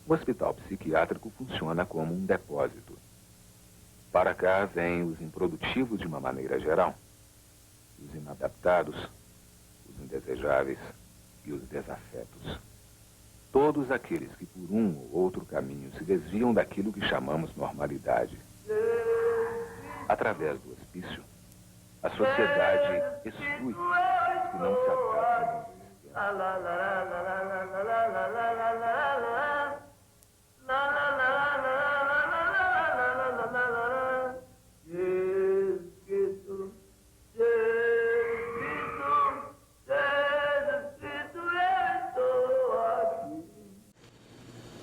Um hospital psiquiátrico funciona como um depósito. Para cá vêm os improdutivos de uma maneira geral, os inadaptados, os indesejáveis e os desafetos. Todos aqueles que por um ou outro caminho se desviam daquilo que chamamos normalidade. Através do hospício, a sociedade exclui os que não se adaptam ao sistema.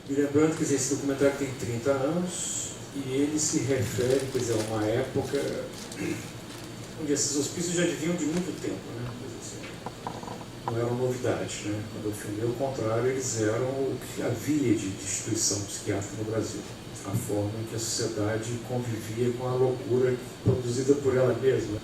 E lembrando que esse documentário tem 30 anos e ele se refere, quer dizer, a uma época onde esses hospícios já deviam de muito tempo, né? Não era uma novidade, né? Quando eu filmei, ao contrário, eles eram o que havia de instituição psiquiátrica no Brasil. A forma em que a sociedade convivia com a loucura produzida por ela mesma.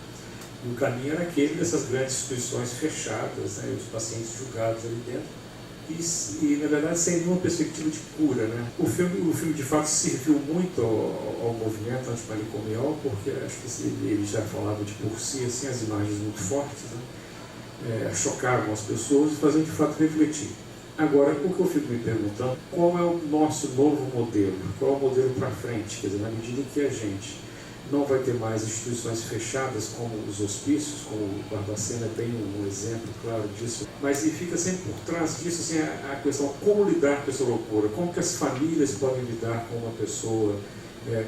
E o caminho era aquele dessas grandes instituições fechadas, né? E os pacientes julgados ali dentro. E na verdade, sem nenhuma perspectiva de cura, né? O filme de fato serviu muito ao movimento antimanicomial, porque acho que ele já falava de por si, assim, as imagens muito fortes, né? Chocavam as pessoas e faziam de fato refletir. Agora, o que eu fico me perguntando, qual é o nosso novo modelo? Qual é o modelo para frente? Quer dizer, na medida em que a gente não vai ter mais instituições fechadas como os hospícios, como o Barbacena tem um exemplo claro disso, mas e fica sempre por trás disso assim, a questão como lidar com essa loucura, como que as famílias podem lidar com uma pessoa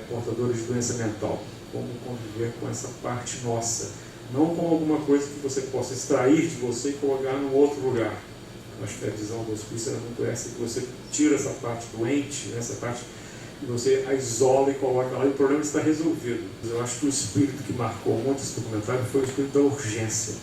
portadora de doença mental, como conviver com essa parte nossa, não com alguma coisa que você possa extrair de você e colocar num outro lugar. Eu acho que a visão do hospício era muito essa, que você tira essa parte doente, né, essa parte que você a isola e coloca lá e o problema está resolvido. Eu acho que o espírito que marcou muito esse documentário foi o espírito da urgência.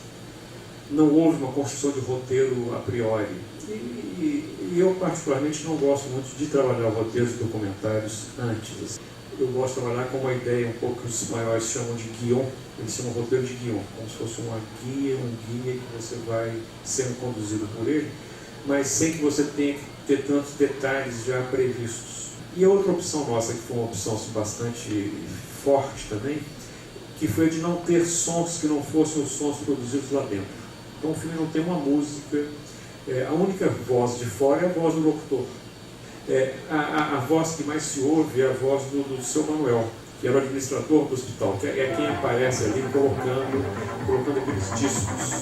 Não houve uma construção de roteiro a priori. E eu particularmente não gosto muito de trabalhar roteiros de documentários antes. Eu gosto de trabalhar com uma ideia um pouco que os espanhóis chamam de guion. Eles chamam roteiro de guion, como se fosse uma guia, um guia que você vai sendo conduzido por ele, mas sem que você tenha que ter tantos detalhes já previstos. E a outra opção nossa, que foi uma opção bastante forte também, que foi de não ter sons que não fossem os sons produzidos lá dentro. Então o filme não tem uma música, a única voz de fora é a voz do locutor. A voz que mais se ouve é a voz do seu Manuel, que era o administrador do hospital, que é quem aparece ali colocando aqueles discos.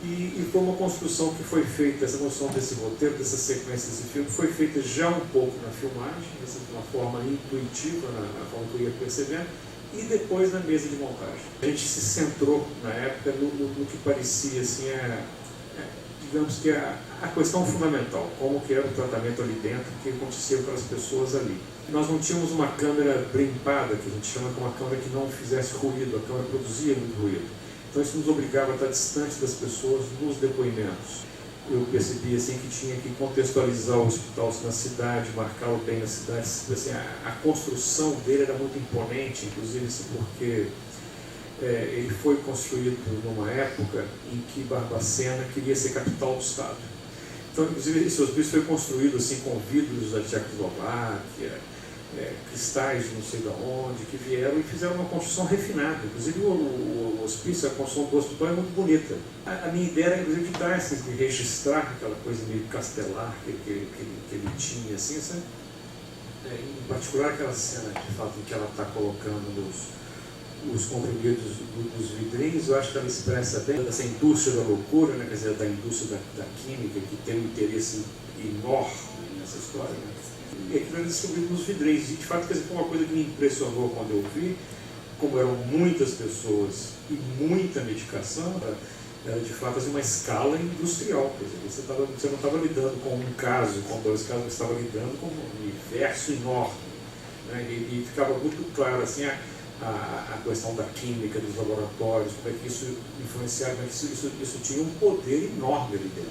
E foi uma construção que foi feita, essa construção desse roteiro, dessa sequência desse filme, foi feita já um pouco na filmagem, de uma forma intuitiva, na forma que eu ia percebendo, e depois na mesa de montagem. A gente se centrou, na época, no que parecia, assim, digamos que a questão fundamental, como que era o tratamento ali dentro, o que acontecia com as pessoas ali. Nós não tínhamos uma câmera blimpada, que a gente chama de uma câmera que não fizesse ruído, a câmera produzia muito ruído. Então isso nos obrigava a estar distante das pessoas nos depoimentos. Eu percebi assim, que tinha que contextualizar o hospital na cidade, marcá-lo bem na cidade. Assim, a construção dele era muito imponente, inclusive assim, porque ele foi construído numa época em que Barbacena queria ser capital do Estado. Então, inclusive, esse hospício foi construído assim, com vidros da Tchecoslováquia, cristais de não sei de onde, que vieram e fizeram uma construção refinada. Inclusive o hospício, a construção do hospital é muito bonita. A minha ideia era, inclusive, de dar, assim, de registrar aquela coisa meio castelar que ele tinha, assim, sabe? Em particular aquela cena, de fato, em que ela está colocando os comprimidos dos vidrinhos. Eu acho que ela expressa bem essa indústria da loucura, né? Quer dizer, da indústria da química, que tem um interesse enorme nessa história, né? E aquilo era distribuído nos vidrinhos. E, de fato, foi uma coisa que me impressionou quando eu vi, como eram muitas pessoas e muita medicação, era, de fato, assim, uma escala industrial. Quer dizer, você não estava lidando com um caso, com dois casos, você estava lidando com um universo enorme. Né? E ficava muito claro, assim, a questão da química dos laboratórios, como é que isso influenciava, como é que isso tinha um poder enorme ali dentro.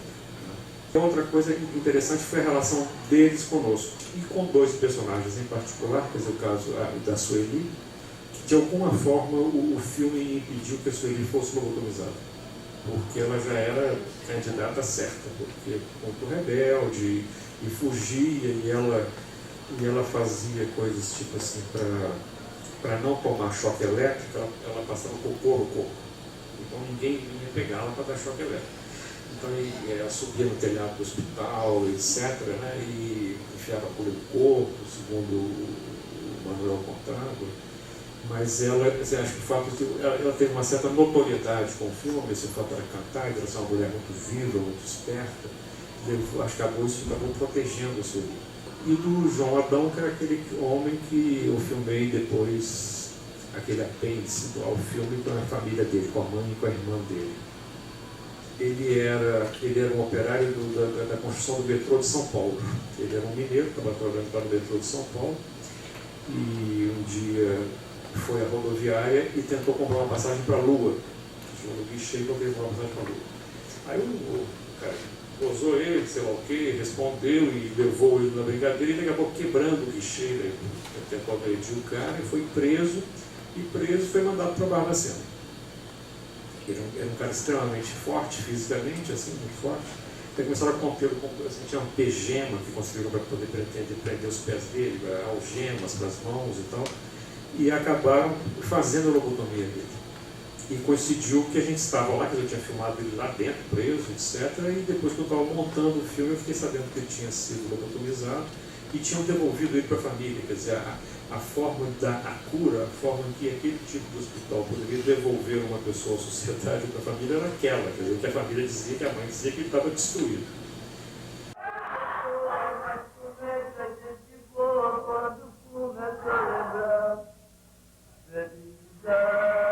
Né? Outra coisa interessante foi a relação deles conosco, e com dois personagens em particular, quer dizer, o caso da Sueli, que de alguma forma o filme impediu que a Sueli fosse lobotomizada, porque ela já era candidata certa, porque muito rebelde e fugia, e ela fazia coisas tipo assim, para não tomar choque elétrico, ela passava cocô no corpo. Então ninguém vinha pegar ela para dar choque elétrico. Então ela subia no telhado do hospital, etc., né, e enfiava a colher no corpo, segundo o Manuel contava. Mas ela, assim, acho que o fato de que ela teve uma certa notoriedade com o filme, esse fato era cantar, ela ser uma mulher muito viva, muito esperta, acho que isso acabou protegendo o seu livro. E do João Adão, que era aquele homem que eu filmei depois, aquele apêndice ao filme com a família dele, com a mãe e com a irmã dele. Ele era um operário da construção do metrô de São Paulo. Ele era um mineiro, estava trabalhando para o metrô de São Paulo, e um dia foi à rodoviária e tentou comprar uma passagem para a Lua. Chegou no guichê e comprou uma passagem para a Lua. Aí o cara gozou ele, sei lá o quê, respondeu e levou ele na brincadeira, e ele acabou quebrando o guichê, né? Tentou agredir o cara e foi preso, foi mandado para Barbacena. Ele era um cara extremamente forte, fisicamente, assim, muito forte. Então começaram a comprar, assim, tinha um pegema que conseguiram para poder prender os pés dele, algemas para as mãos e tal, e acabaram fazendo a lobotomia dele. E coincidiu que a gente estava lá, que eu tinha filmado ele lá dentro, preso, etc. E depois que eu estava montando o filme, eu fiquei sabendo que ele tinha sido lobotomizado e tinham devolvido ele para a família. Quer dizer, a forma da cura, a forma em que aquele tipo de hospital poderia devolver uma pessoa à sociedade, para a família, era aquela. Quer dizer, que a família dizia, que a mãe dizia que ele estava destruído. Felicidade.